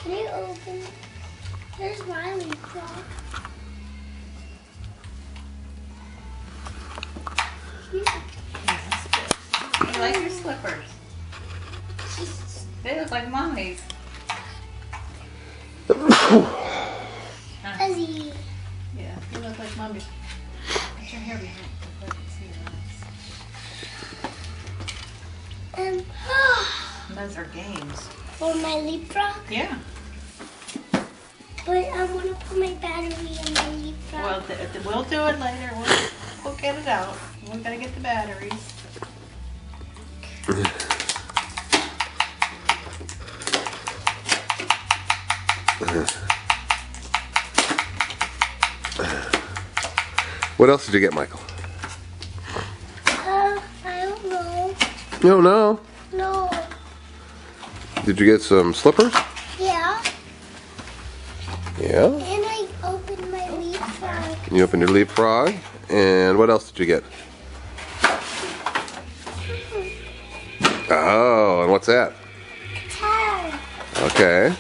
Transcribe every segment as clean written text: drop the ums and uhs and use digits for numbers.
Can you open? Here's my leapfrog. You like your slippers? They look like mommy's. Fuzzy. Yeah, they look like mommy's. Put your hair behind so I can see your eyes. Those are games. For my leapfrog? Yeah. But I want to put my battery in my leapfrog. Well, we'll do it later. We'll get it out. We gotta get the batteries. What else did you get, Michael? I don't know. You don't know. No. Did you get some slippers? Yeah. Yeah. And I opened my leapfrog. You opened your leapfrog. And what else did you get? Oh, and what's that? Guitar. Okay.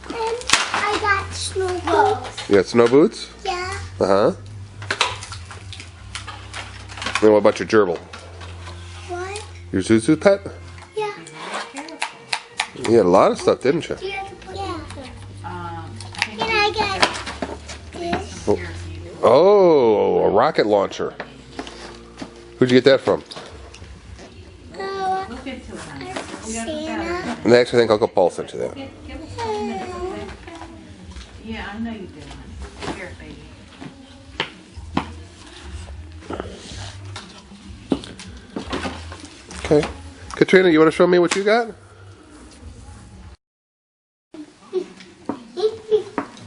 And I got snow boots. You got snow boots? Yeah. Uh-huh. And what about your gerbil? What? Your Zuzu pet? Yeah. You had a lot of stuff, didn't you? Yeah. I think And I got this. yours you do. Oh, a rocket launcher. Who'd you get that from? Oh, We'll get to it, honey. We got the Santa. batteries. And actually, I think Uncle Paul sent you that. Give us a couple minutes, okay? Yeah, I know you did, honey. Here, baby. Okay. Katrina, you want to show me what you got?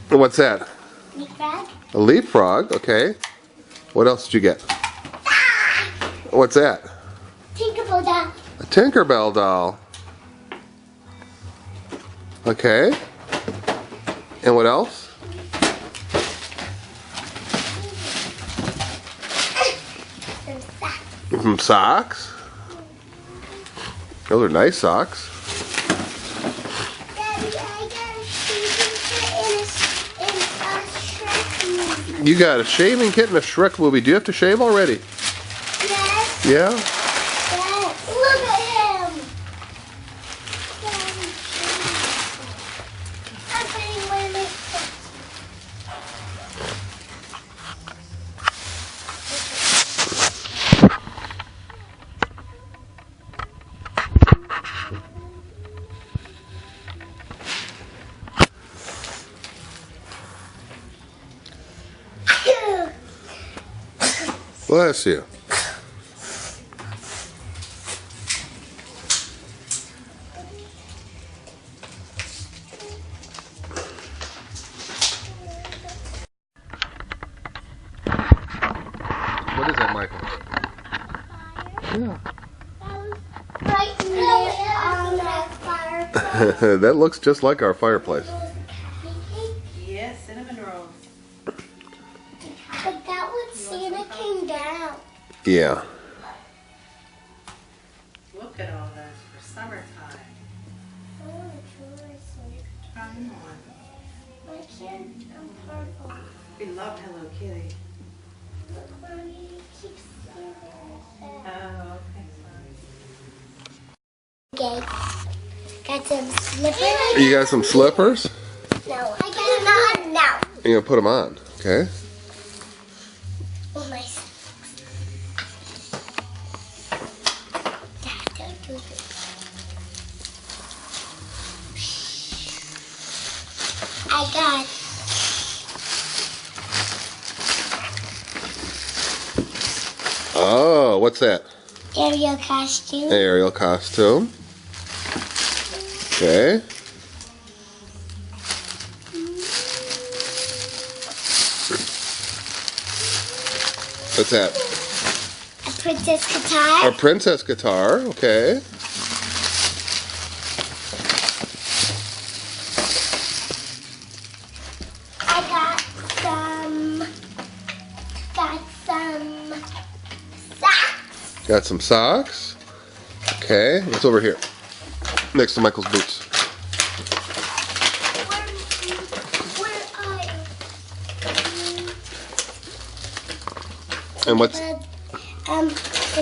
What's that? Leapfrog. A leapfrog, okay. What else did you get? What's that? Tinkerbell doll. A Tinkerbell doll. Okay. And what else? Some socks. Some socks. Those are nice socks. Daddy, I got a shaving kit and a Shrek movie. You got a shaving kit and a Shrek movie. Do you have to shave already? Yes. Yeah? Yes. Look at him. Daddy, I'm putting one of my foot. Bless you. What is that, Michael? Yeah. Right there on that fire. That looks just like our fireplace. Yes, cinnamon rolls. But that one Santa came down. Yeah. Look at all those for summertime. Oh, it's Try one. I can't. I'm purple. We love Hello Kitty. Look, Mommy, it keeps saying Oh, that. okay. Okay. Got some slippers. You got some slippers? No, I got them on now. You're going to put them on, okay? Oh, my socks. Dad, don't do this. I got Oh, what's that? Ariel costume. Ariel costume. Okay. What's that? A princess guitar. A princess guitar, okay. I got some socks. Got some socks. Okay, it's over here, next to Michael's boots. Where are And what's? and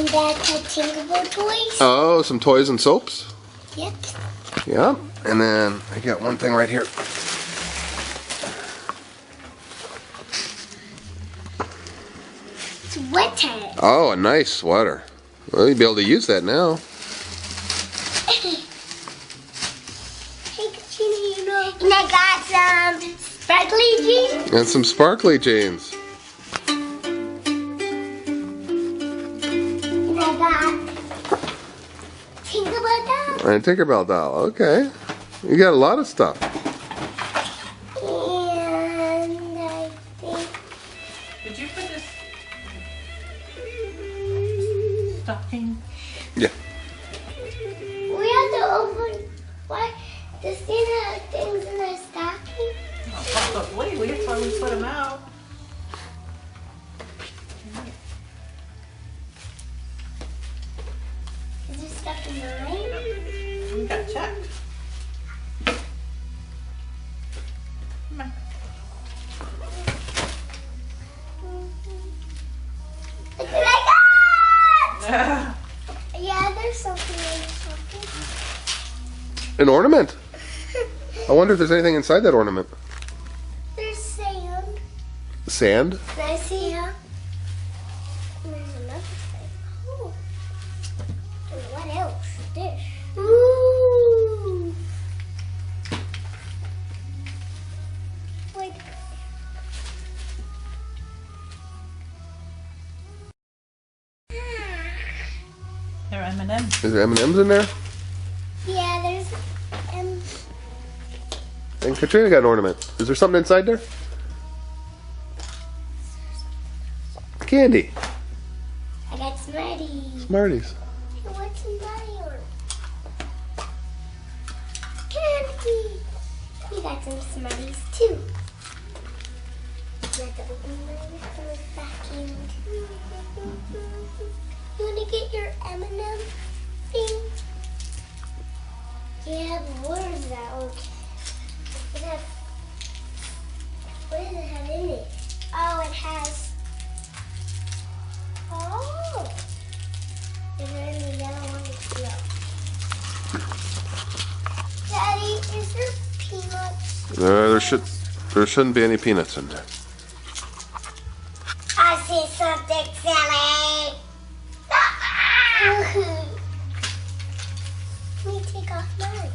that's a Tinkerbell toys. Oh, some toys and soaps. Yep. Yeah, and then I got one thing right here. Sweater. Oh, a nice sweater. Well, you'll be able to use that now. Hey, Katrina, you know. And I got some sparkly jeans. And some sparkly jeans. And I got Tinkerbell doll. And a Tinkerbell doll. Okay. You got a lot of stuff. And I think Did you put this stocking? Yeah. we have to open what the Santa things in our stocking. Oh, probably. That's why we put them out. Is there stuff in mine? We got checked. Come on. Look what I got! Yeah, there's something in the stocking. An ornament. I wonder if there's anything inside that ornament. There's sand. Sand? Can I see? Yeah. There's another thing. Oh. And what else? This. Ooh. Wait. They're M&M's. Is there M&M's in there? Yeah, there's And Katrina got an ornament. Is there something inside there? Candy. I got Smarties. Smarties. Hey, what's in my ornament? Candy. We got some Smarties too. Let's open those back in too. You wanna get your M&M thing? Yeah, but where is that? Okay. What does it have in it? Oh, it has. Oh. Is there any yellow one? No. Daddy, is there peanuts? There shouldn't be any peanuts in there. I see something silly. Let me take off mine.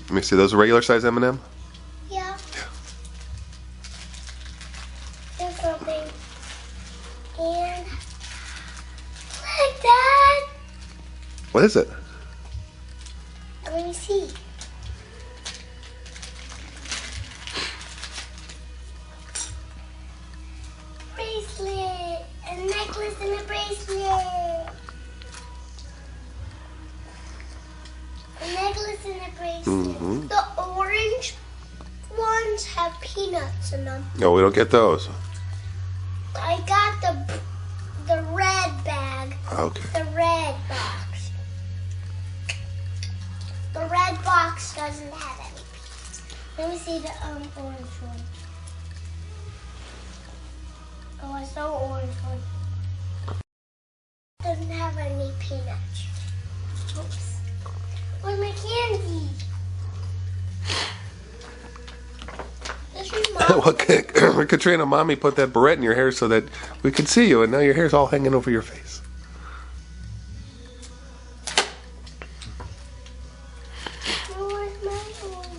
Let me see. Those are regular size M&M. Yeah. There's something. And like that. What is it? Let me see. Bracelet. A necklace and a bracelet. A necklace and a bracelet. The orange ones have peanuts in them. No, we don't get those. I got the red bag. Okay. The red box. The red box doesn't have any peanuts. Let me see the orange one. Oh, I saw orange one. Doesn't have any peanuts. Oops. Where's my candy? This is mine. Well, Katrina, Mommy put that barrette in your hair so that we could see you, and now your hair's all hanging over your face. Where's my one?